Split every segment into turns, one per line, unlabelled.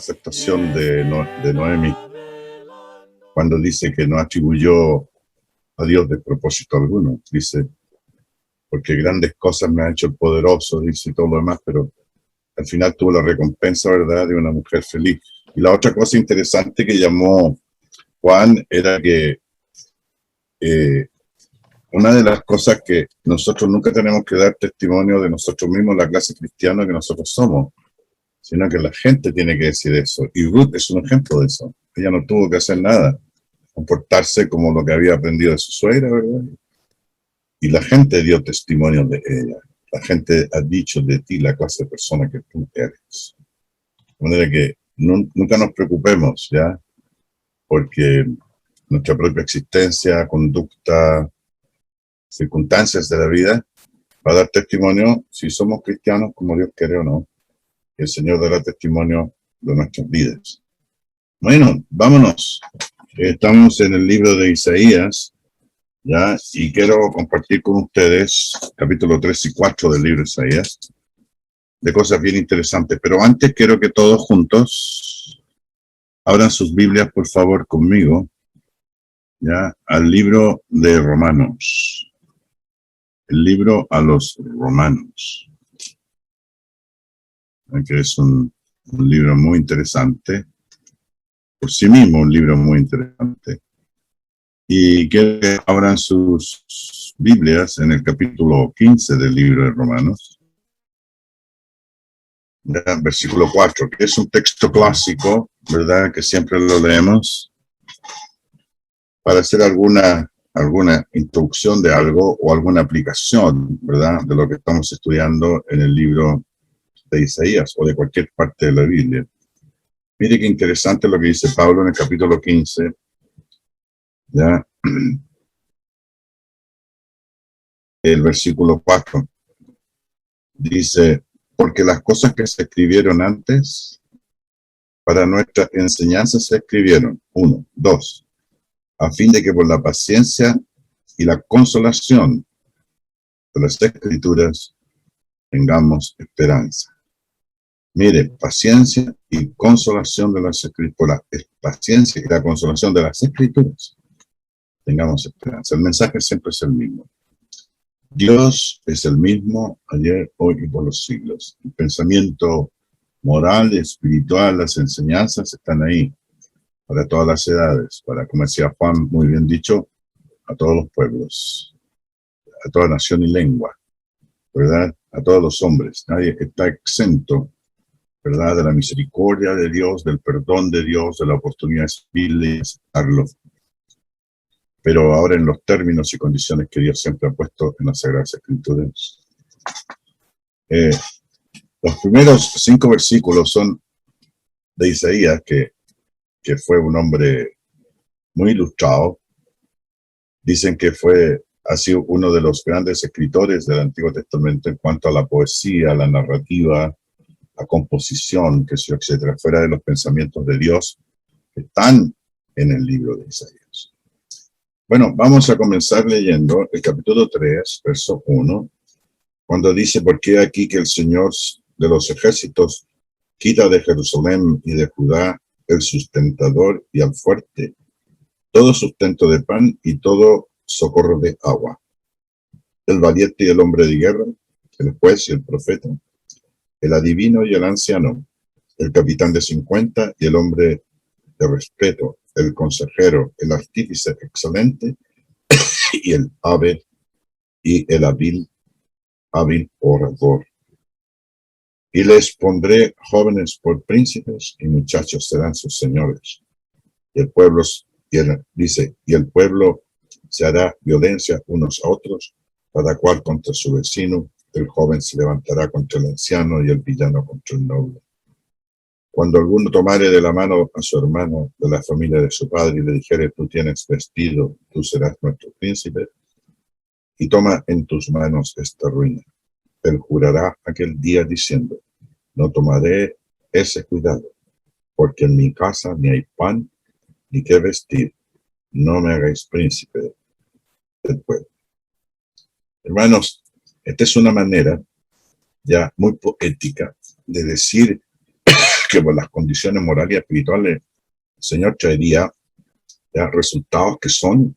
aceptación de Noemi cuando dice que no atribuyó a Dios despropósito alguno. Dice, porque grandes cosas me ha hecho el poderoso, dice, y todo lo demás, pero al final tuvo la recompensa, ¿verdad?, de una mujer feliz. Y la otra cosa interesante que llamó Juan era que una de las cosas que nosotros nunca tenemos que dar testimonio de nosotros mismos, la clase cristiana que nosotros somos, sino que la gente tiene que decir eso. Y Ruth es un ejemplo de eso. Ella no tuvo que hacer nada, comportarse como lo que había aprendido de su suegra, ¿verdad? Y la gente dio testimonio de ella. La gente ha dicho de ti la clase de persona que tú eres. De manera que nunca nos preocupemos, ¿ya? Porque nuestra propia existencia, conducta, circunstancias de la vida, va a dar testimonio si somos cristianos como Dios quiere o no. El Señor dará testimonio de nuestras vidas. Bueno, vámonos. Estamos en el libro de Isaías, ¿ya? Y quiero compartir con ustedes capítulo 3 y 4 del libro de Isaías, de cosas bien interesantes. Pero antes quiero que todos juntos abran sus Biblias, por favor, conmigo, ¿ya? Al libro de Romanos. El libro a los Romanos, que es un libro muy interesante, por sí mismo un libro muy interesante. Y quiero que abran sus Biblias en el capítulo 15 del libro de Romanos, versículo 4, que es un texto clásico, ¿verdad?, que siempre lo leemos para hacer alguna introducción de algo o alguna aplicación, ¿verdad?, de lo que estamos estudiando en el libro de Isaías o de cualquier parte de la Biblia. Mire qué interesante lo que dice Pablo en el capítulo 15, ¿ya? El versículo 4 dice, porque las cosas que se escribieron antes, para nuestra enseñanza se escribieron, 1, 2, a fin de que por la paciencia y la consolación de las Escrituras tengamos esperanza. Mire, paciencia y consolación de las Escrituras, paciencia y la consolación de las Escrituras, tengamos esperanza. El mensaje siempre es el mismo. Dios es el mismo ayer, hoy y por los siglos. El pensamiento moral, espiritual, las enseñanzas están ahí para todas las edades, para, como decía Juan, muy bien dicho, a todos los pueblos, a toda nación y lengua, ¿verdad? A todos los hombres. Nadie está exento, ¿verdad?, de la misericordia de Dios, del perdón de Dios, de la oportunidad de aceptarlo. Pero ahora en los términos y condiciones que Dios siempre ha puesto en las Sagradas Escrituras. Los primeros 5 versículos son de Isaías, que fue un hombre muy ilustrado. Dicen que ha sido uno de los grandes escritores del Antiguo Testamento en cuanto a la poesía, la narrativa, la composición, etcétera, fuera de los pensamientos de Dios que están en el libro de Isaías. Bueno, vamos a comenzar leyendo el capítulo 3, verso 1, cuando dice, porque aquí que el Señor de los ejércitos quita de Jerusalén y de Judá el sustentador y al fuerte, todo sustento de pan y todo socorro de agua. El valiente y el hombre de guerra, el juez y el profeta, el adivino y el anciano, el capitán de 50 y el hombre de respeto, el consejero, el artífice excelente y el hábil y el hábil orador. Y les pondré jóvenes por príncipes y muchachos serán sus señores. Y el pueblo, y el pueblo se hará violencia unos a otros, cada cual contra su vecino. El joven se levantará contra el anciano y el villano contra el noble. Cuando alguno tomare de la mano a su hermano de la familia de su padre y le dijere, tú tienes vestido, tú serás nuestro príncipe, y toma en tus manos esta ruina. Él jurará aquel día diciendo, no tomaré ese cuidado, porque en mi casa ni hay pan ni qué vestir, no me hagáis príncipe del pueblo. Hermanos, esta es una manera ya muy poética de decir que por las condiciones morales y espirituales el Señor traería resultados que son,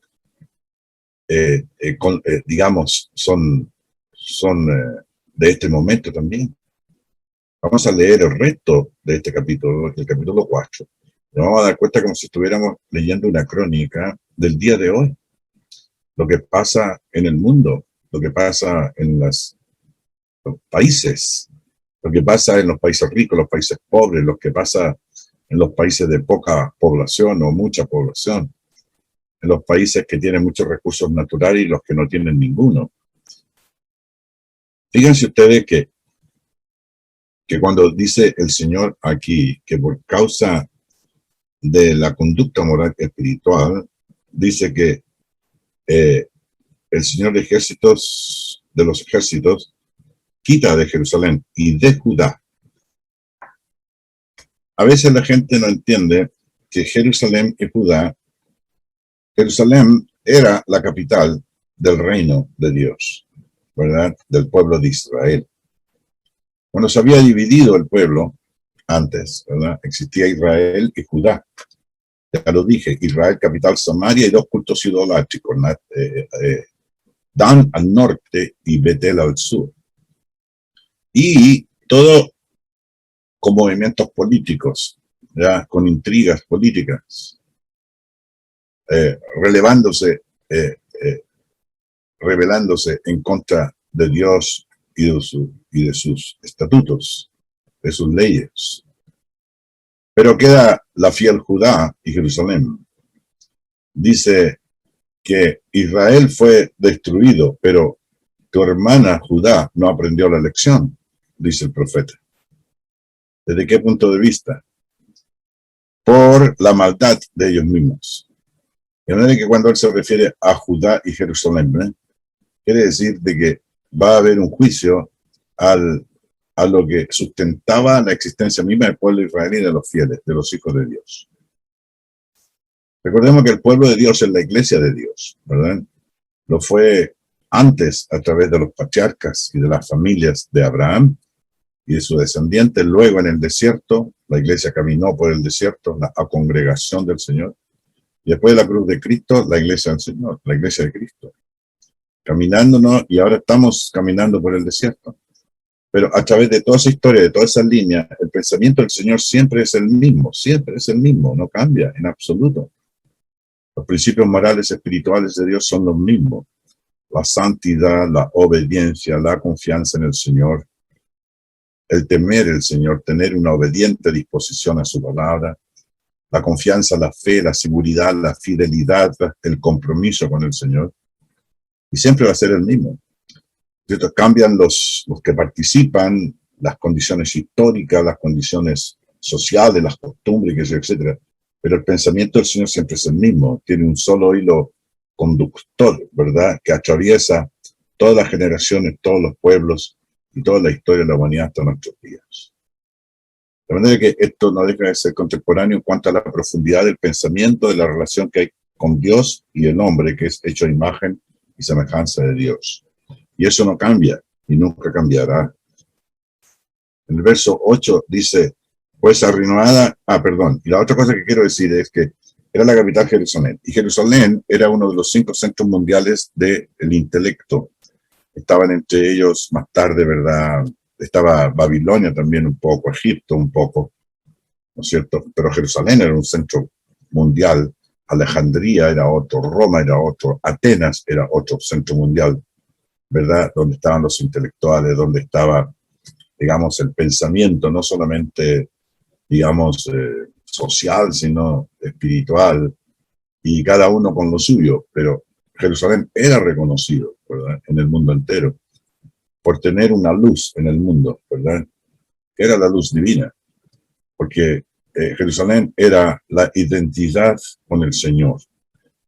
digamos, son de este momento también. Vamos a leer el resto de este capítulo, el capítulo 4. Nos vamos a dar cuenta como si estuviéramos leyendo una crónica del día de hoy. Lo que pasa en el mundo, lo que pasa en los países, lo que pasa en los países ricos, los países pobres, lo que pasa en los países de poca población o mucha población, en los países que tienen muchos recursos naturales y los que no tienen ninguno. Fíjense ustedes que cuando dice el Señor aquí que por causa de la conducta moral espiritual, dice que el Señor de los ejércitos quita de Jerusalén y de Judá. A veces la gente no entiende que Jerusalén y Judá, Jerusalén era la capital del reino de Dios, ¿verdad? Del pueblo de Israel. Cuando se había dividido el pueblo, antes, ¿verdad? Existía Israel y Judá. Ya lo dije, Israel, capital Samaria y dos cultos idolátricos, Dan al norte y Betel al sur. Y todo con movimientos políticos, ¿ya? Con intrigas políticas, rebelándose en contra de Dios y de sus estatutos, de sus leyes. Pero queda la fiel Judá y Jerusalén. Dice que Israel fue destruido, pero tu hermana Judá no aprendió la lección, dice el profeta. ¿Desde qué punto de vista? Por la maldad de ellos mismos. De manera que cuando él se refiere a Judá y Jerusalén, quiere decir de que va a haber un juicio a lo que sustentaba la existencia misma del pueblo israelí, de los fieles, de los hijos de Dios. Recordemos que el pueblo de Dios es la iglesia de Dios, ¿verdad? Lo fue antes a través de los patriarcas y de las familias de Abraham y de sus descendientes. Luego en el desierto, la iglesia caminó por el desierto, la congregación del Señor. Y después de la cruz de Cristo, la iglesia del Señor, la iglesia de Cristo. Caminándonos, y ahora estamos caminando por el desierto. Pero a través de toda esa historia, de toda esa línea, el pensamiento del Señor siempre es el mismo, no cambia en absoluto. Los principios morales espirituales de Dios son los mismos. La santidad, la obediencia, la confianza en el Señor, el temer al Señor, tener una obediente disposición a su palabra, la confianza, la fe, la seguridad, la fidelidad, el compromiso con el Señor. Y siempre va a ser el mismo. ¿Cierto? Cambian los que participan, las condiciones históricas, las condiciones sociales, las costumbres, etc. Pero el pensamiento del Señor siempre es el mismo. Tiene un solo hilo conductor, ¿verdad? Que atraviesa todas las generaciones, todos los pueblos y toda la historia de la humanidad hasta nuestros días. De manera que esto no deja de ser contemporáneo en cuanto a la profundidad del pensamiento, de la relación que hay con Dios y el hombre, que es hecho a imagen y semejanza de Dios. Y eso no cambia y nunca cambiará. En el verso 8 dice, pues arruinada, y la otra cosa que quiero decir es que era la capital Jerusalén. Y Jerusalén era uno de los 5 centros mundiales del intelecto. Estaban entre ellos más tarde, ¿verdad? Estaba Babilonia también un poco, Egipto un poco, ¿no es cierto? Pero Jerusalén era un centro mundial, Alejandría era otro, Roma era otro, Atenas era otro centro mundial, ¿verdad? Donde estaban los intelectuales, donde estaba, digamos, el pensamiento, no solamente, digamos, social, sino espiritual, y cada uno con lo suyo, pero Jerusalén era reconocido, ¿verdad? En el mundo entero, por tener una luz en el mundo, ¿verdad? Que era la luz divina, porque Jerusalén era la identidad con el Señor.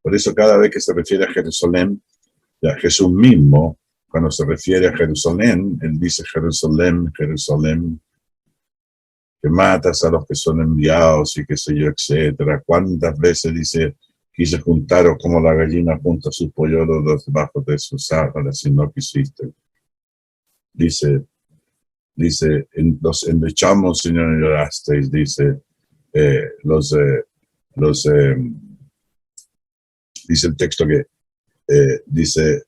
Por eso cada vez que se refiere a Jerusalén, ya Jesús mismo, cuando se refiere a Jerusalén, él dice Jerusalén, Jerusalén, que matas a los que son enviados y qué sé yo, etcétera. ¿Cuántas veces dice, quise juntaros como la gallina junta sus polluelos debajo de sus sábanas y no quisiste? Dice, dice, los endechamos y no llorasteis, dice, los, dice el texto que dice,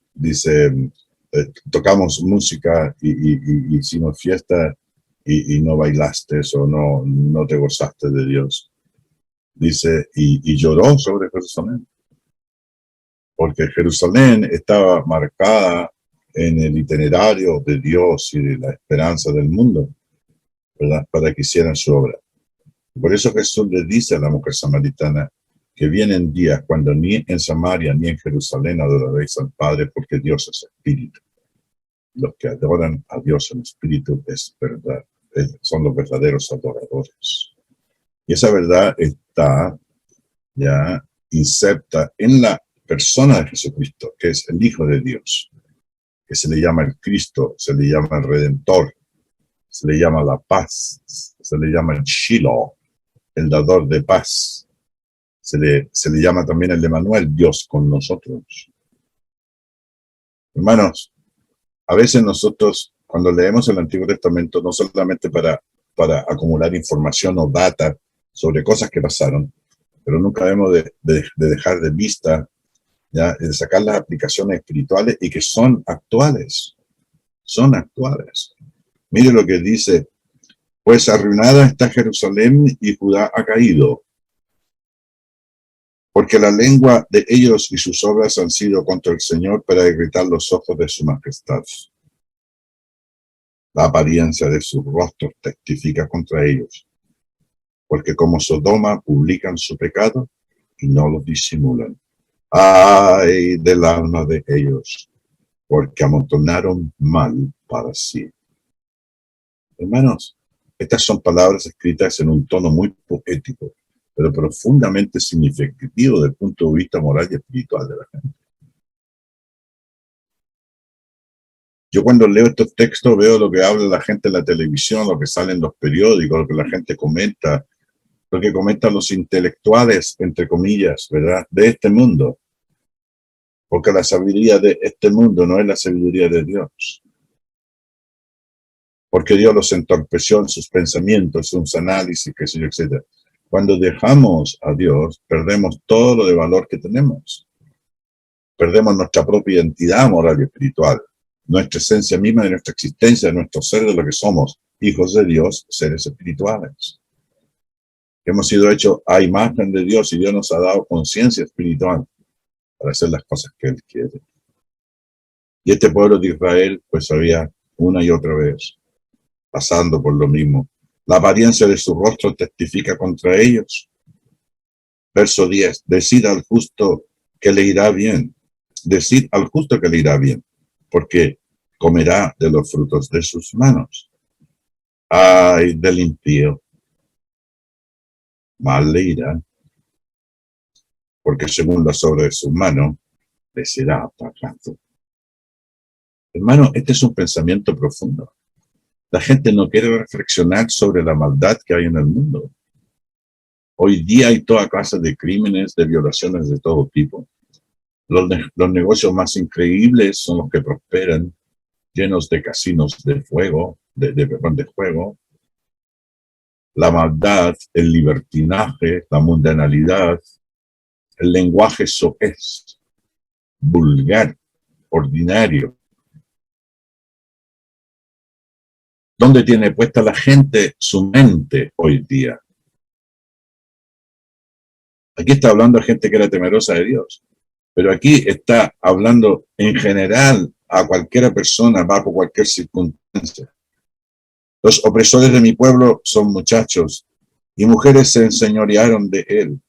tocamos música y hicimos fiesta y no bailaste o no te gozaste de Dios. Dice, y lloró sobre Jerusalén, porque Jerusalén estaba marcada en el itinerario de Dios y de la esperanza del mundo, ¿verdad? Para que hicieran su obra. Por eso Jesús le dice a la mujer samaritana que vienen días cuando ni en Samaria ni en Jerusalén adoraréis al Padre, porque Dios es espíritu. Los que adoran a Dios en espíritu es verdad, son los verdaderos adoradores. Y esa verdad está ya inserta en la persona de Jesucristo, que es el Hijo de Dios, que se le llama el Cristo, se le llama el Redentor, se le llama la paz, se le llama el Shiloh, el dador de paz. Se le llama también el Emmanuel, Dios con nosotros. Hermanos, a veces nosotros, cuando leemos el Antiguo Testamento, no solamente para acumular información o data sobre cosas que pasaron, pero nunca debemos de dejar de vista, ¿ya? De sacar las aplicaciones espirituales y que son actuales. Son actuales. Mire lo que dice, pues arruinada está Jerusalén y Judá ha caído, porque la lengua de ellos y sus obras han sido contra el Señor para irritar los ojos de su majestad. La apariencia de sus rostros testifica contra ellos, porque como Sodoma publican su pecado y no lo disimulan. ¡Ay del alma de ellos! Porque amontonaron mal para sí. Hermanos, estas son palabras escritas en un tono muy poético, pero profundamente significativo desde el punto de vista moral y espiritual de la gente. Yo cuando leo estos textos veo lo que habla la gente en la televisión, lo que sale en los periódicos, lo que la gente comenta, lo que comentan los intelectuales, entre comillas, ¿verdad?, de este mundo. Porque la sabiduría de este mundo no es la sabiduría de Dios. Porque Dios los entorpeció en sus pensamientos, en sus análisis, qué sé yo, etc. Cuando dejamos a Dios, perdemos todo lo de valor que tenemos. Perdemos nuestra propia identidad moral y espiritual, nuestra esencia misma de nuestra existencia, de nuestro ser, de lo que somos, hijos de Dios, seres espirituales. Hemos sido hechos a imagen de Dios y Dios nos ha dado conciencia espiritual para hacer las cosas que Él quiere. Y este pueblo de Israel, pues había una y otra vez pasando por lo mismo. La apariencia de su rostro testifica contra ellos. Verso 10. Decid al justo que le irá bien. Decid al justo que le irá bien, porque comerá de los frutos de sus manos. Ay del impío, mal le irá, porque según las obras de sus manos, le será apagado. Hermano, este es un pensamiento profundo. La gente no quiere reflexionar sobre la maldad que hay en el mundo. Hoy día hay toda clase de crímenes, de violaciones de todo tipo. Los negocios más increíbles son los que prosperan, llenos de casinos de fuego, de juego. La maldad, el libertinaje, la mundanalidad, el lenguaje soez, vulgar, ordinario. ¿Dónde tiene puesta la gente su mente hoy día? Aquí está hablando a gente que era temerosa de Dios, pero aquí está hablando en general a cualquier persona bajo cualquier circunstancia. Los opresores de mi pueblo son muchachos y mujeres se enseñorearon de él.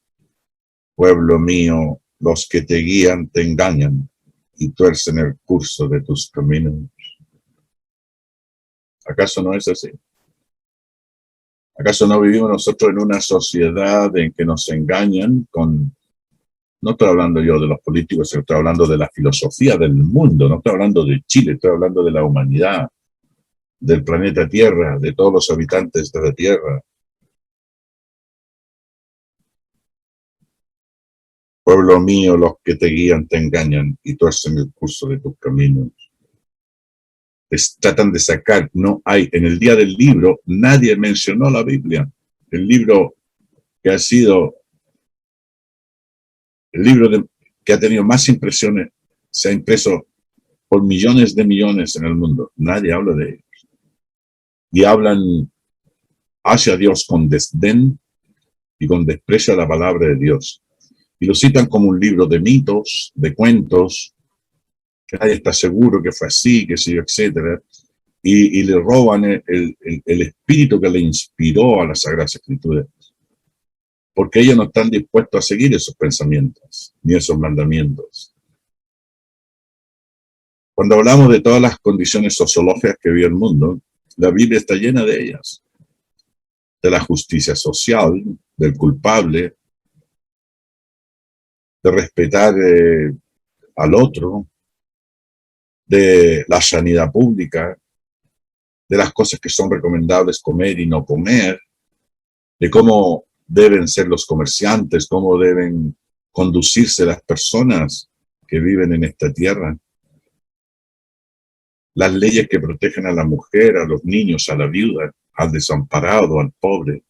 Pueblo mío, los que te guían te engañan y tuercen el curso de tus caminos. ¿Acaso no es así? ¿Acaso no vivimos nosotros en una sociedad en que nos engañan con... No estoy hablando yo de los políticos, estoy hablando de la filosofía del mundo, no estoy hablando de Chile, estoy hablando de la humanidad, del planeta Tierra, de todos los habitantes de la Tierra. Pueblo mío, los que te guían te engañan y tuercen el curso de tus caminos. tratan de sacar. No hay, en el día del libro, nadie mencionó la Biblia. El libro que ha sido, el libro que ha tenido más impresiones, se ha impreso por millones de millones en el mundo. Nadie habla de ellos. Y hablan hacia Dios con desdén y con desprecio a la palabra de Dios. Y lo citan como un libro de mitos, de cuentos, que nadie está seguro que fue así, que sí, etcétera. Y le roban el espíritu que le inspiró a las Sagradas Escrituras. Porque ellos no están dispuestos a seguir esos pensamientos, ni esos mandamientos. Cuando hablamos de todas las condiciones sociológicas que vive el mundo, la Biblia está llena de ellas. De la justicia social, del culpable, de respetar al otro, de la sanidad pública, de las cosas que son recomendables comer y no comer, de cómo deben ser los comerciantes, cómo deben conducirse las personas que viven en esta tierra. Las leyes que protegen a la mujer, a los niños, a la viuda, al desamparado, al pobre.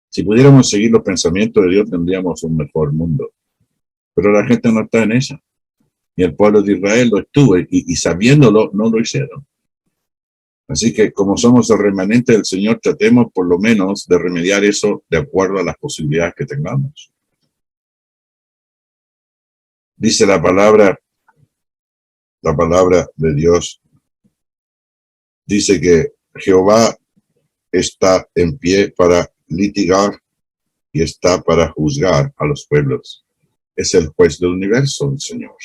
Si pudiéramos seguir los pensamientos de Dios, tendríamos un mejor mundo. Pero la gente no está en esa. Y el pueblo de Israel lo estuvo, y sabiéndolo, no lo hicieron. Así que, como somos el remanente del Señor, tratemos por lo menos de remediar eso de acuerdo a las posibilidades que tengamos. Dice la palabra de Dios, dice que Jehová está en pie para litigar y está para juzgar a los pueblos. Es el juez del universo, el Señor.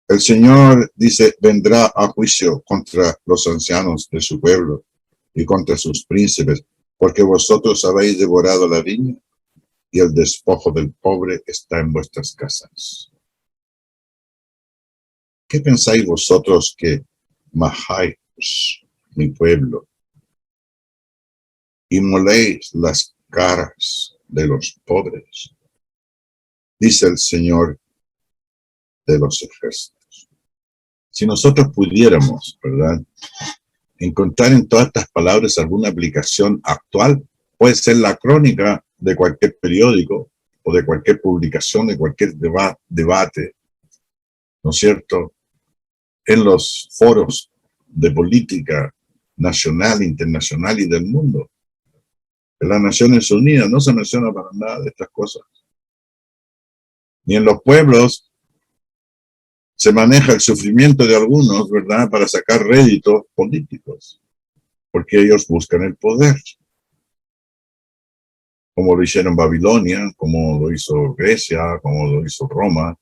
El Señor dice, vendrá a juicio contra los ancianos de su pueblo y contra sus príncipes, porque vosotros habéis devorado la viña y el despojo del pobre está en vuestras casas. ¿Qué pensáis vosotros que majáis mi pueblo y moléis las caras de los pobres? Dice el Señor de los ejércitos. Si nosotros pudiéramos, ¿verdad?, encontrar en todas estas palabras alguna aplicación actual, puede ser la crónica de cualquier periódico o de cualquier publicación, de cualquier debate, ¿no es cierto?, en los foros de política nacional, internacional y del mundo. En las Naciones Unidas no se menciona para nada de estas cosas. Ni en los pueblos se maneja el sufrimiento de algunos, ¿verdad?, para sacar réditos políticos, porque ellos buscan el poder. Como lo hicieron Babilonia, como lo hizo Grecia, como lo hizo Roma,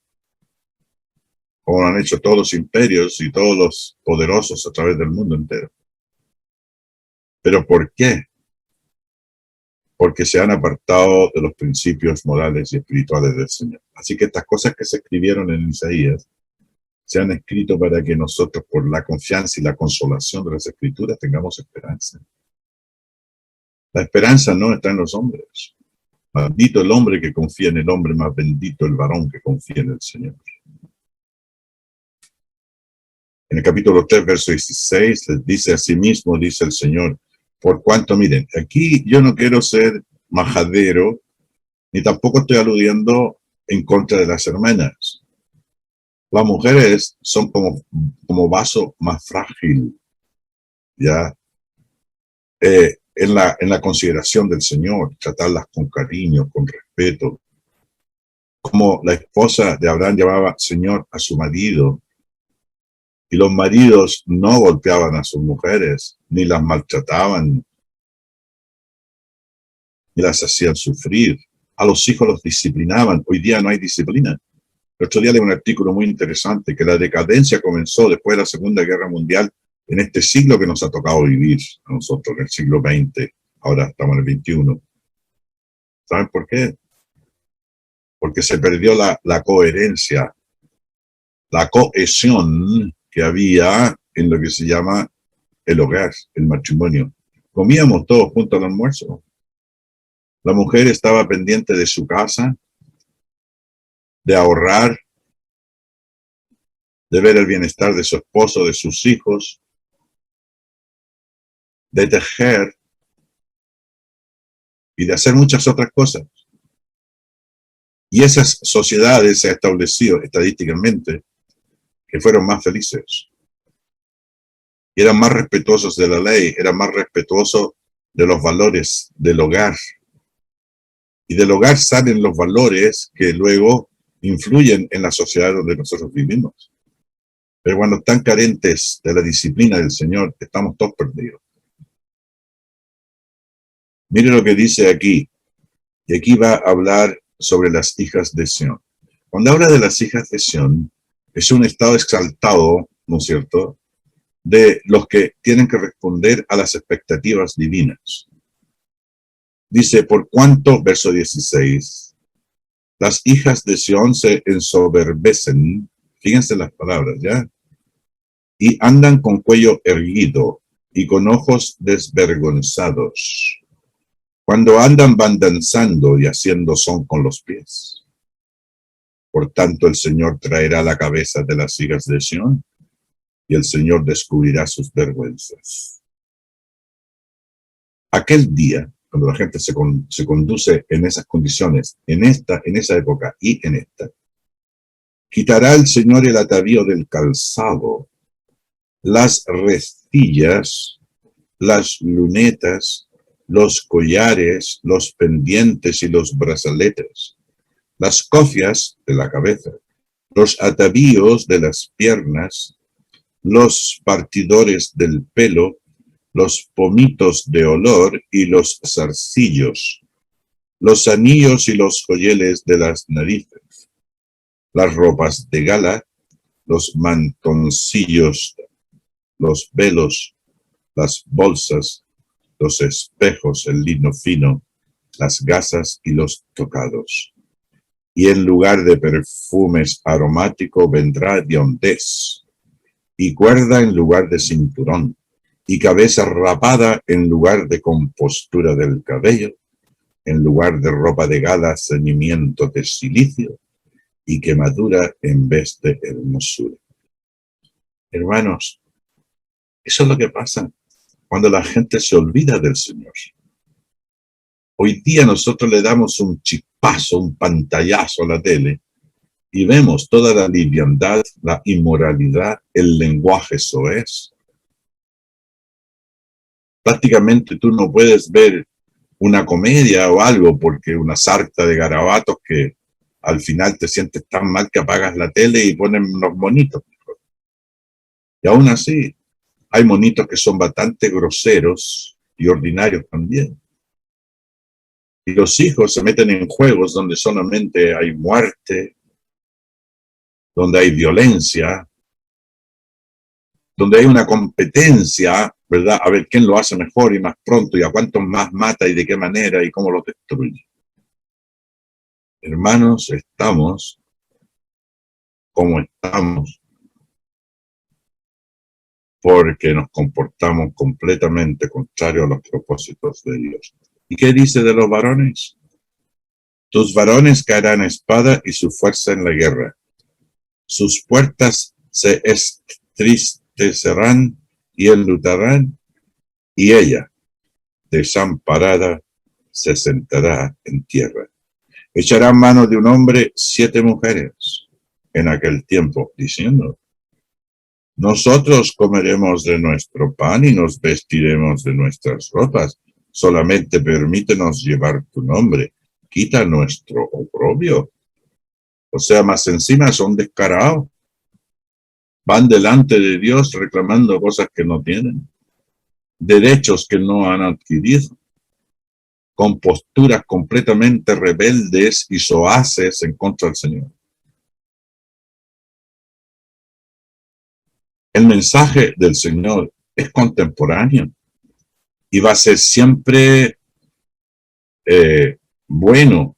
como lo han hecho todos los imperios y todos los poderosos a través del mundo entero. ¿Pero por qué? Porque se han apartado de los principios morales y espirituales del Señor. Así que estas cosas que se escribieron en Isaías se han escrito para que nosotros, por la confianza y la consolación de las Escrituras, tengamos esperanza. La esperanza no está en los hombres. Maldito el hombre que confía en el hombre, más bendito el varón que confía en el Señor. En el capítulo 3, verso 16, les dice asimismo, dice el Señor, por cuanto, miren, aquí yo no quiero ser majadero, ni tampoco estoy aludiendo en contra de las hermanas. Las mujeres son como vaso más frágil, ¿ya? En la consideración del Señor, tratarlas con cariño, con respeto. Como la esposa de Abraham llamaba Señor a su marido, y los maridos no golpeaban a sus mujeres, ni las maltrataban, ni las hacían sufrir. A los hijos los disciplinaban. Hoy día no hay disciplina. El otro día leí un artículo muy interesante, que la decadencia comenzó después de la Segunda Guerra Mundial, en este siglo que nos ha tocado vivir a nosotros, en el siglo XX. Ahora estamos en el XXI. ¿Saben por qué? Porque se perdió la coherencia, la cohesión que había en lo que se llama el hogar, el matrimonio. Comíamos todos juntos al almuerzo. La mujer estaba pendiente de su casa, de ahorrar, de ver el bienestar de su esposo, de sus hijos, de tejer y de hacer muchas otras cosas. Y esas sociedades se ha establecido estadísticamente que fueron más felices. Y eran más respetuosos de la ley, eran más respetuosos de los valores del hogar. Y del hogar salen los valores que luego influyen en la sociedad donde nosotros vivimos. Pero cuando están carentes de la disciplina del Señor, estamos todos perdidos. Mire lo que dice aquí. Y aquí va a hablar sobre las hijas de Sión. Cuando habla de las hijas de Sión, es un estado exaltado, ¿no es cierto?, de los que tienen que responder a las expectativas divinas. Dice, por cuanto, verso 16, las hijas de Sión se ensoberbecen, fíjense las palabras, ¿ya? Y andan con cuello erguido y con ojos desvergonzados. Cuando andan van danzando y haciendo son con los pies. Por tanto, el Señor traerá la cabeza de las hijas de Sión y el Señor descubrirá sus vergüenzas. Aquel día, cuando la gente se conduce en esas condiciones, en esa época y en esta, quitará el Señor el atavío del calzado, las restillas, las lunetas, los collares, los pendientes y los brazaletes, las cofias de la cabeza, los atavíos de las piernas, los partidores del pelo, los pomitos de olor y los zarcillos, los anillos y los joyeles de las narices, las ropas de gala, los mantoncillos, los velos, las bolsas, los espejos, el lino fino, las gasas y los tocados. Y en lugar de perfumes aromáticos vendrá de hondez, y cuerda en lugar de cinturón, y cabeza rapada en lugar de compostura del cabello, en lugar de ropa de gala, ceñimiento de silicio, y quemadura en vez de hermosura. Hermanos, eso es lo que pasa cuando la gente se olvida del Señor. Hoy día nosotros le damos un chispazo, un pantallazo a la tele y vemos toda la liviandad, la inmoralidad, el lenguaje soez. Prácticamente tú no puedes ver una comedia o algo porque una sarta de garabatos que al final te sientes tan mal que apagas la tele y ponen unos monitos. Y aún así, hay monitos que son bastante groseros y ordinarios también. Y los hijos se meten en juegos donde solamente hay muerte, donde hay violencia, donde hay una competencia, ¿verdad? A ver quién lo hace mejor y más pronto y a cuántos más mata y de qué manera y cómo lo destruye. Hermanos, estamos como estamos porque nos comportamos completamente contrario a los propósitos de Dios. ¿Y qué dice de los varones? Tus varones caerán a espada y su fuerza en la guerra. Sus puertas se entristecerán y enlutarán, y ella, desamparada, se sentará en tierra. Echará mano de un hombre 7 mujeres en aquel tiempo, diciendo, nosotros comeremos de nuestro pan y nos vestiremos de nuestras ropas. Solamente permítenos llevar tu nombre. Quita nuestro oprobio. O sea, más encima son descarados. Van delante de Dios reclamando cosas que no tienen. Derechos que no han adquirido. Con posturas completamente rebeldes y soaces en contra del Señor. El mensaje del Señor es contemporáneo y va a ser siempre bueno,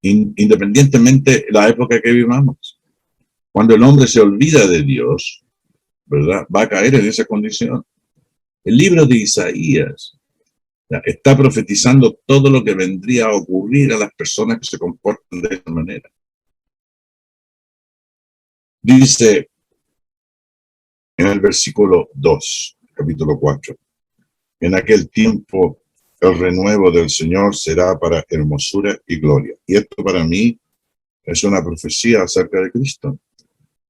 independientemente de la época que vivamos. Cuando el hombre se olvida de Dios, ¿verdad?, va a caer en esa condición. El libro de Isaías está profetizando todo lo que vendría a ocurrir a las personas que se comportan de esa manera. Dice, En el versículo 2, capítulo 4. En aquel tiempo el renuevo del Señor será para hermosura y gloria. Y esto para mí es una profecía acerca de Cristo.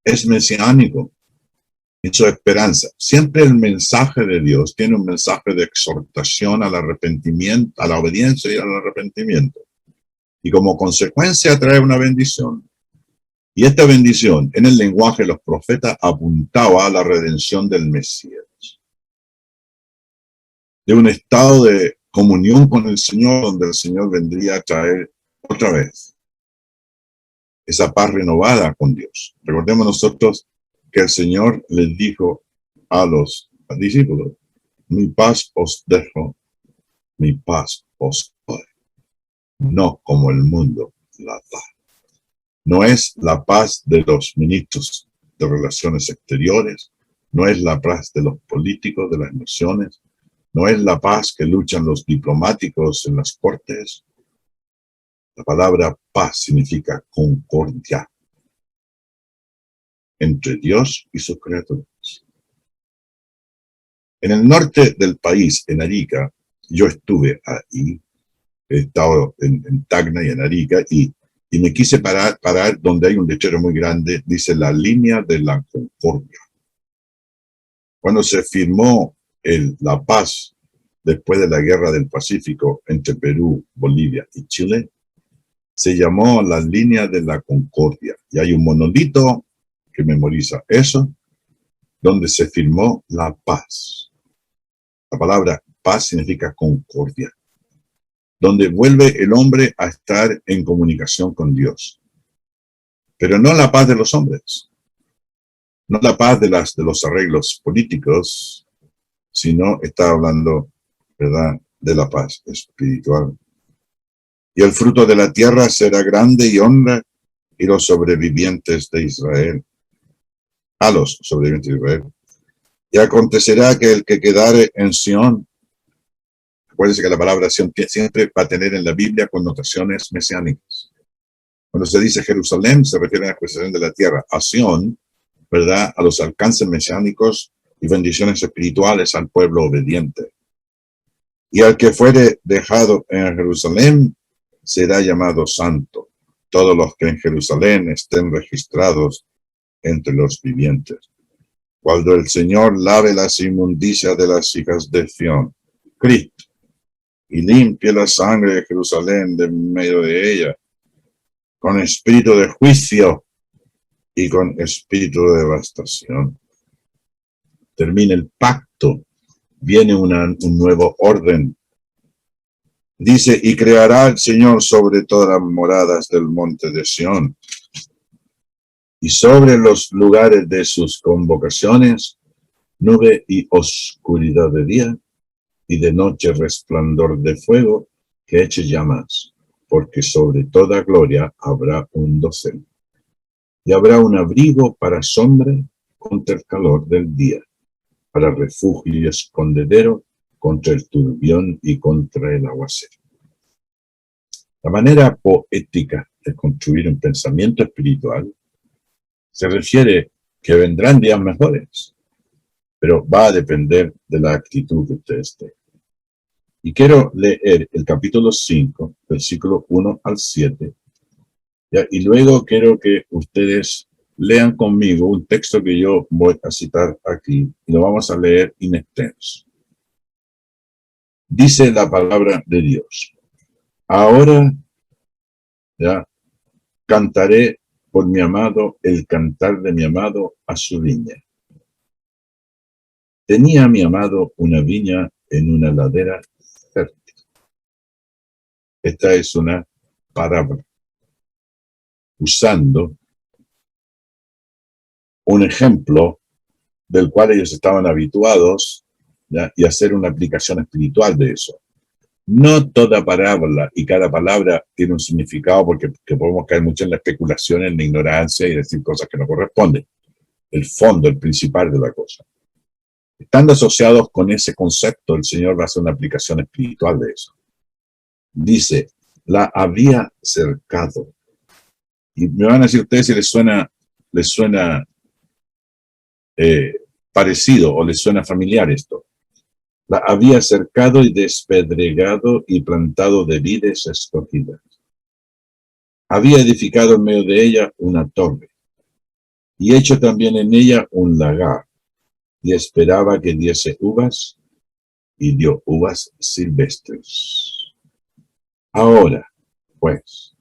Es mesiánico en su esperanza. Siempre el mensaje de Dios tiene un mensaje de exhortación al arrepentimiento, a la obediencia y al arrepentimiento. Y como consecuencia trae una bendición. Y esta bendición, en el lenguaje de los profetas, apuntaba a la redención del Mesías. De un estado de comunión con el Señor, donde el Señor vendría a traer otra vez esa paz renovada con Dios. Recordemos nosotros que el Señor les dijo a los discípulos: mi paz os dejo, mi paz os doy. No como el mundo la da. No es la paz de los ministros de relaciones exteriores, no es la paz de los políticos, de las naciones, no es la paz que luchan los diplomáticos en las cortes. La palabra paz significa concordia entre Dios y sus criaturas. En el norte del país, en Arica, yo estuve ahí, he estado en Tacna y en Arica, y me quise parar donde hay un letrero muy grande, dice la línea de la concordia. Cuando se firmó la paz después de la guerra del Pacífico entre Perú, Bolivia y Chile, se llamó la línea de la concordia. Y hay un monolito que memoriza eso, donde se firmó la paz. La palabra paz significa concordia, donde vuelve el hombre a estar en comunicación con Dios. Pero no la paz de los hombres, no la paz de los arreglos políticos, sino está hablando, ¿verdad?, de la paz espiritual. Y el fruto de la tierra será grande y honra, y los sobrevivientes de Israel, a los sobrevivientes de Israel. Y acontecerá que el que quedare en Sión, acuérdense que la palabra Sión siempre va a tener en la Biblia connotaciones mesiánicas. Cuando se dice Jerusalén, se refiere a la posesión de la tierra. A Sión, ¿verdad?, a los alcances mesiánicos y bendiciones espirituales al pueblo obediente. Y al que fuere dejado en Jerusalén será llamado santo. Todos los que en Jerusalén estén registrados entre los vivientes. Cuando el Señor lave las inmundicias de las hijas de Sión, Cristo, y limpie la sangre de Jerusalén de medio de ella, con espíritu de juicio y con espíritu de devastación. Termina el pacto, viene un nuevo orden. Dice, y creará el Señor sobre todas las moradas del monte de Sión, y sobre los lugares de sus convocaciones, nube y oscuridad de día, y de noche resplandor de fuego que eche llamas, porque sobre toda gloria habrá un dosel. Y habrá un abrigo para sombra contra el calor del día, para refugio y escondedero contra el turbión y contra el aguacero. La manera poética de construir un pensamiento espiritual se refiere que vendrán días mejores, pero va a depender de la actitud que ustedes tengan. Y quiero leer el capítulo 5, versículo 1 al 7, ¿ya? Y luego quiero que ustedes lean conmigo un texto que yo voy a citar aquí, y lo vamos a leer in extenso. Dice la palabra de Dios: ahora, ya, cantaré por mi amado el cantar de mi amado a su viña. Tenía mi amado una viña en una ladera fértil. Esta es una parábola, usando un ejemplo del cual ellos estaban habituados, ¿ya?, y hacer una aplicación espiritual de eso. No toda parábola y cada palabra tiene un significado, porque podemos caer mucho en la especulación, en la ignorancia y decir cosas que no corresponden. El fondo, el principal de la cosa. Estando asociados con ese concepto, el Señor va a hacer una aplicación espiritual de eso. Dice, la había cercado. Y me van a decir ustedes si les suena parecido o le suena familiar esto? La había cercado y despedregado y plantado de vides escogidas. Había edificado en medio de ella una torre y hecho también en ella un lagar, y esperaba que diese uvas, y dio uvas silvestres. Ahora, pues,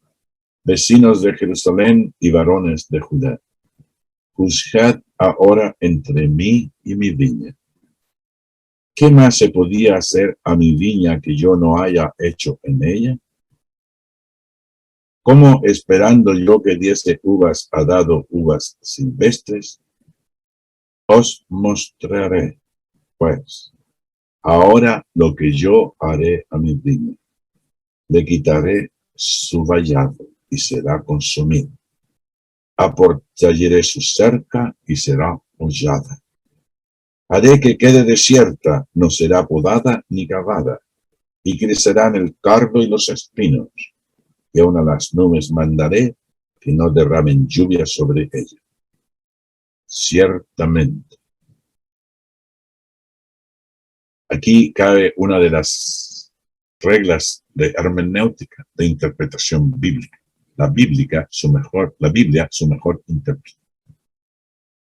vecinos de Jerusalén y varones de Judá, juzgad ahora entre mí y mi viña. ¿Qué más se podía hacer a mi viña que yo no haya hecho en ella? ¿Cómo esperando yo que diese uvas ha dado uvas silvestres? Os mostraré, pues, ahora lo que yo haré a mi viña. Le quitaré su vallado y será consumido. Aportallaré su cerca y será hollada. Haré que quede desierta, no será podada ni cavada, y crecerán el cardo y los espinos, y aun a las nubes mandaré que no derramen lluvia sobre ella. Ciertamente. Aquí cabe una de las reglas de hermenéutica, de interpretación bíblica. La Biblia, su mejor intérprete.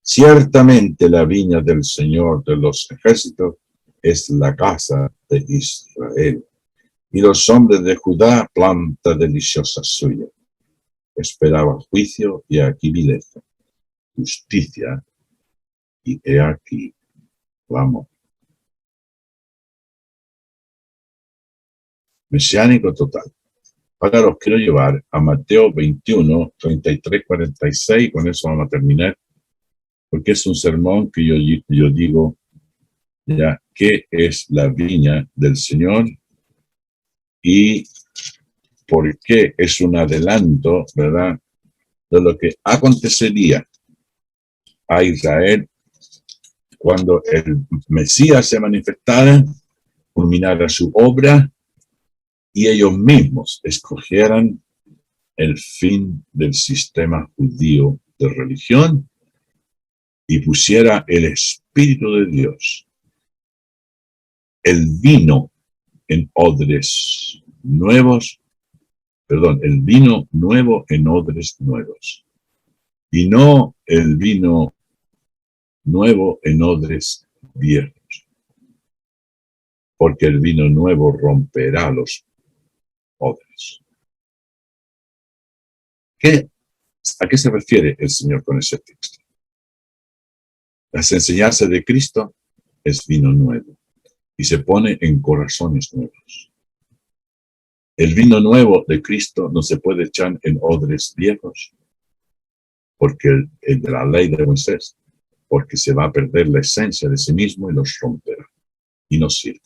Ciertamente la viña del Señor de los ejércitos es la casa de Israel, y los hombres de Judá planta deliciosa suya. Esperaba juicio y aquí vileza, justicia y he aquí clamor. Mesiánico total. Ahora los quiero llevar a Mateo 21, 33, 46, con eso vamos a terminar, porque es un sermón que yo digo, ya, ¿qué es la viña del Señor? Y por qué es un adelanto, ¿verdad?, de lo que acontecería a Israel cuando el Mesías se manifestara, culminara su obra y ellos mismos escogieran el fin del sistema judío de religión y pusiera el Espíritu de Dios, el vino en odres nuevos, el vino nuevo en odres nuevos, y no el vino nuevo en odres viejos, porque el vino nuevo romperá los odres. ¿A qué se refiere el Señor con ese texto? Las enseñanzas de Cristo es vino nuevo y se pone en corazones nuevos. El vino nuevo de Cristo no se puede echar en odres viejos, porque el de la ley de Moisés, porque se va a perder la esencia de sí mismo y los romperá y no sirve.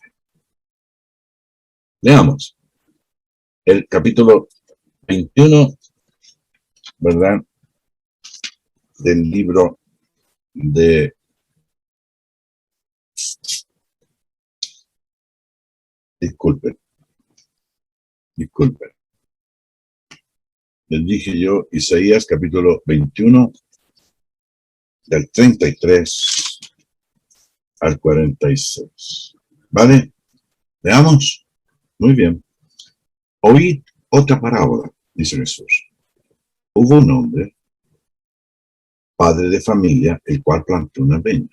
Leamos el capítulo 21, ¿verdad?, del libro de disculpen. Les dije yo, Isaías capítulo 21, del 33 al 46. ¿Vale? Veamos. Muy bien. Oíd otra parábola, dice Jesús. Hubo un hombre, padre de familia, el cual plantó una viña.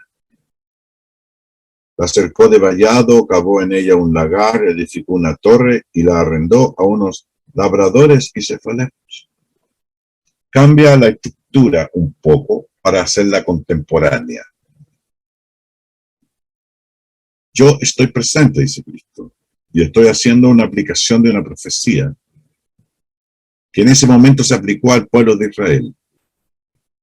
La cercó de vallado, cavó en ella un lagar, edificó una torre y la arrendó a unos labradores y se fue lejos. Cambia la estructura un poco para hacerla contemporánea. Yo estoy presente, dice Cristo, y estoy haciendo una aplicación de una profecía que en ese momento se aplicó al pueblo de Israel.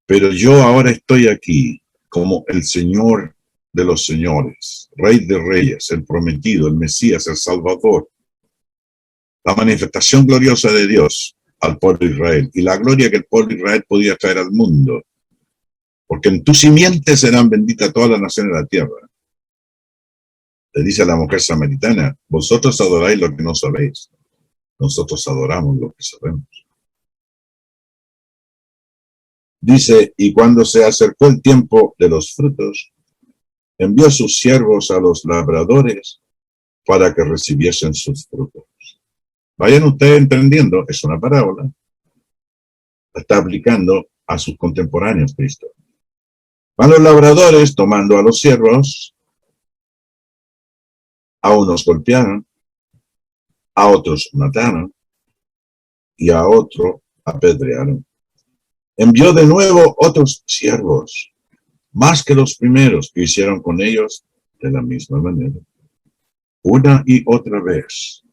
Pero yo ahora estoy aquí como el Señor de los señores, Rey de reyes, el prometido, el Mesías, el Salvador, la manifestación gloriosa de Dios al pueblo de Israel y la gloria que el pueblo de Israel podía traer al mundo, porque en tu simiente serán benditas todas las naciones de la tierra. Le dice a la mujer samaritana, vosotros adoráis lo que no sabéis, nosotros adoramos lo que sabemos. Dice, y cuando se acercó el tiempo de los frutos, envió sus siervos a los labradores para que recibiesen sus frutos. Vayan ustedes entendiendo, es una parábola. La está aplicando a sus contemporáneos, Cristo. Van los labradores tomando a los siervos, a unos golpearon, a otros mataron y a otro apedrearon. Envió de nuevo otros siervos, más que los primeros, que hicieron con ellos de la misma manera. Una y otra vez,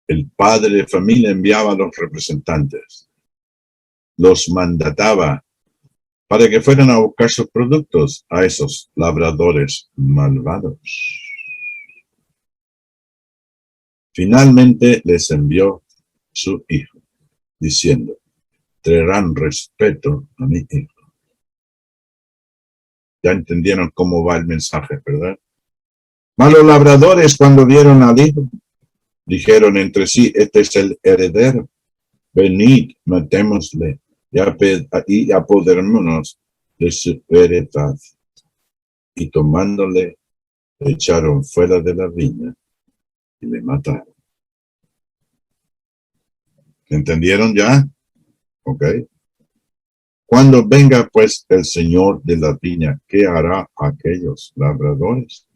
el padre de familia enviaba a los representantes, los mandataba para que fueran a buscar sus productos a esos labradores malvados. Finalmente les envió su hijo, diciendo, traerán respeto a mi hijo. Ya entendieron cómo va el mensaje, ¿verdad? Mas los labradores, cuando vieron al hijo, dijeron entre sí, este es el heredero, venid, matémosle y apoderémonos de su heredad. Y tomándole, le echaron fuera de la viña y le mataron. ¿Entendieron ya? Ok. Cuando venga pues el señor de la viña, ¿qué hará a aquellos labradores?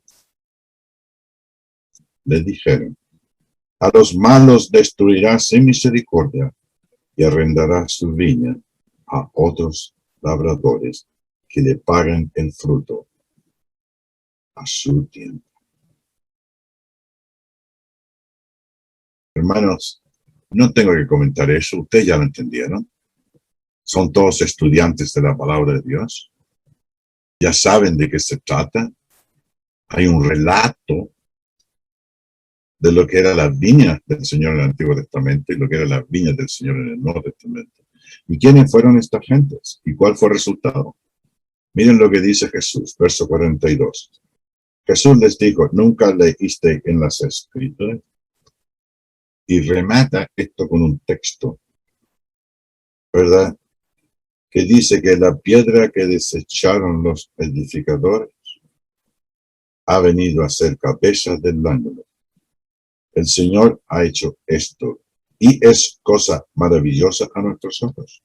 Le dijeron, a los malos destruirá sin misericordia y arrendará su viña a otros labradores que le paguen el fruto a su tiempo. Hermanos, no tengo que comentar eso, ustedes ya lo entendieron. Son todos estudiantes de la palabra de Dios. Ya saben de qué se trata. Hay un relato de lo que era la viña del Señor en el Antiguo Testamento y lo que era la viña del Señor en el Nuevo Testamento. ¿Y quiénes fueron estas gentes? ¿Y cuál fue el resultado? Miren lo que dice Jesús, verso 42. Jesús les dijo, ¿nunca leíste en las Escrituras? Y remata esto con un texto, ¿verdad? Que dice que la piedra que desecharon los edificadores ha venido a ser cabeza del ángulo. El Señor ha hecho esto y es cosa maravillosa a nuestros ojos.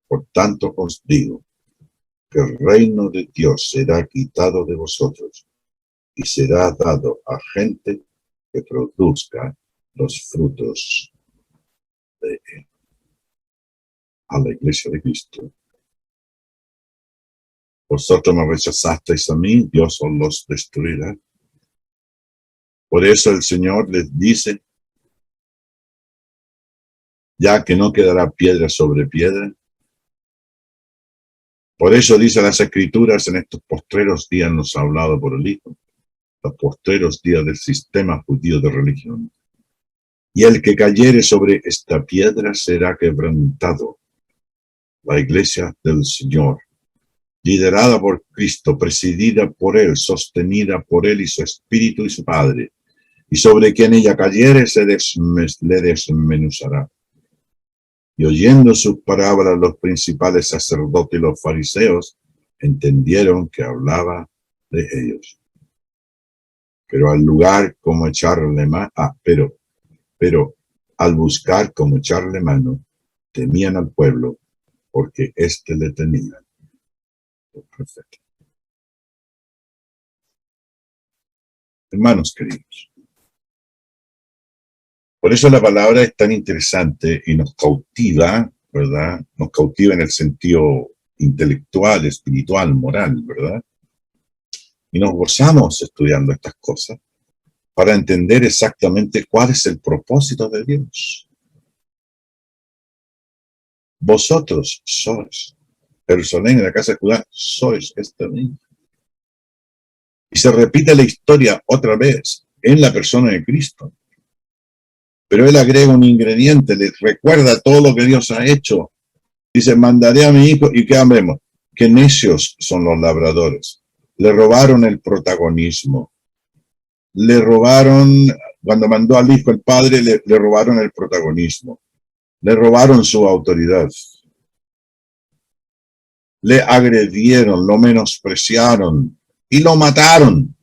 Por tanto os digo que el reino de Dios será quitado de vosotros y será dado a gente que produzca los frutos de él. A la iglesia de Cristo. Vosotros me rechazasteis a mí, Dios os los destruirá. Por eso el Señor les dice, ya que no quedará piedra sobre piedra. Por eso dice las Escrituras, en estos postreros días nos ha hablado por el Hijo, los postreros días del sistema judío de religión. Y el que cayere sobre esta piedra será quebrantado. La iglesia del Señor, liderada por Cristo, presidida por Él, sostenida por Él y su Espíritu y su Padre, y sobre quien ella cayere le desmenuzará. Y oyendo sus parábolas los principales sacerdotes y los fariseos entendieron que hablaba de ellos. Pero al lugar como echarle mano, pero al buscar como echarle mano, temían al pueblo, porque éste le tenía por profeta. Hermanos queridos, por eso la palabra es tan interesante y nos cautiva, ¿verdad? Nos cautiva en el sentido intelectual, espiritual, moral, ¿verdad? Y nos gozamos estudiando estas cosas para entender exactamente cuál es el propósito de Dios. Vosotros sois, Jerusalén en la casa de Judá, sois esta niña. Y se repite la historia otra vez en la persona de Cristo. Pero él agrega un ingrediente, les recuerda todo lo que Dios ha hecho. Dice, mandaré a mi hijo, y ¿qué vemos? Qué necios son los labradores. Le robaron el protagonismo. Le robaron, cuando mandó al hijo el padre, le robaron el protagonismo. Le robaron su autoridad. le agredieron, lo menospreciaron y lo mataron.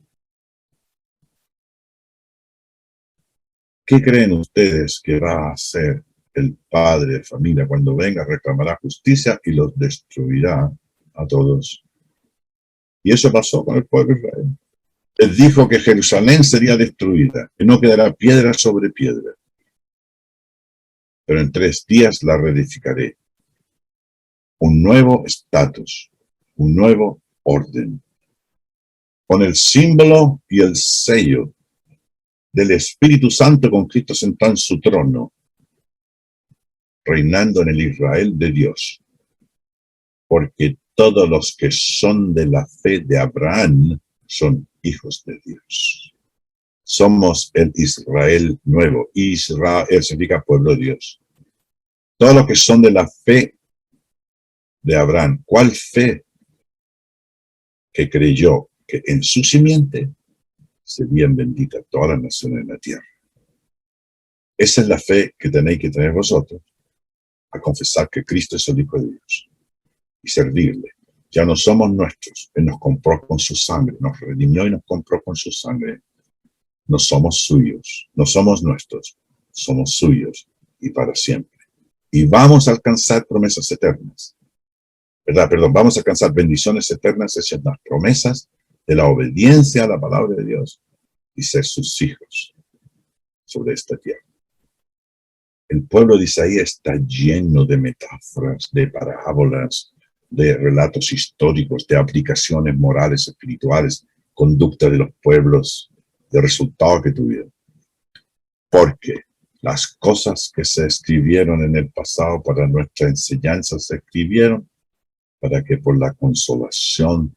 ¿Qué creen ustedes que va a hacer el padre de familia cuando venga? Reclamará justicia y los destruirá a todos. Y eso pasó con el pueblo de Israel. Les dijo que Jerusalén sería destruida, que no quedará piedra sobre piedra. Pero en 3 días la reedificaré. Un nuevo estatus, un nuevo orden, con el símbolo y el sello del Espíritu Santo con Cristo sentado en su trono, reinando en el Israel de Dios. Porque todos los que son de la fe de Abraham son hijos de Dios. Somos el Israel nuevo. Israel significa pueblo de Dios. Todos los que son de la fe de Abraham. ¿Cuál fe? Que creyó que en su simiente serían benditas todas las naciones de la tierra. Esa es la fe que tenéis que tener vosotros, a confesar que Cristo es el Hijo de Dios y servirle. Ya no somos nuestros, Él nos compró con su sangre, nos redimió y nos compró con su sangre. No somos suyos, no somos nuestros, somos suyos y para siempre. Y vamos a alcanzar promesas eternas. Perdón, vamos a alcanzar bendiciones eternas, esas son las promesas de la obediencia a la palabra de Dios y ser sus hijos sobre esta tierra. El pueblo de Isaías está lleno de metáforas, de parábolas, de relatos históricos, de aplicaciones morales, espirituales, conducta de los pueblos, de resultados que tuvieron. Porque las cosas que se escribieron en el pasado para nuestra enseñanza se escribieron para que por la consolación,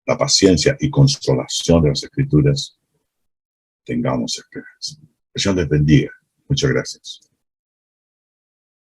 la paciencia y consolación de las Escrituras tengamos esperanza. Que Dios les bendiga. Muchas gracias.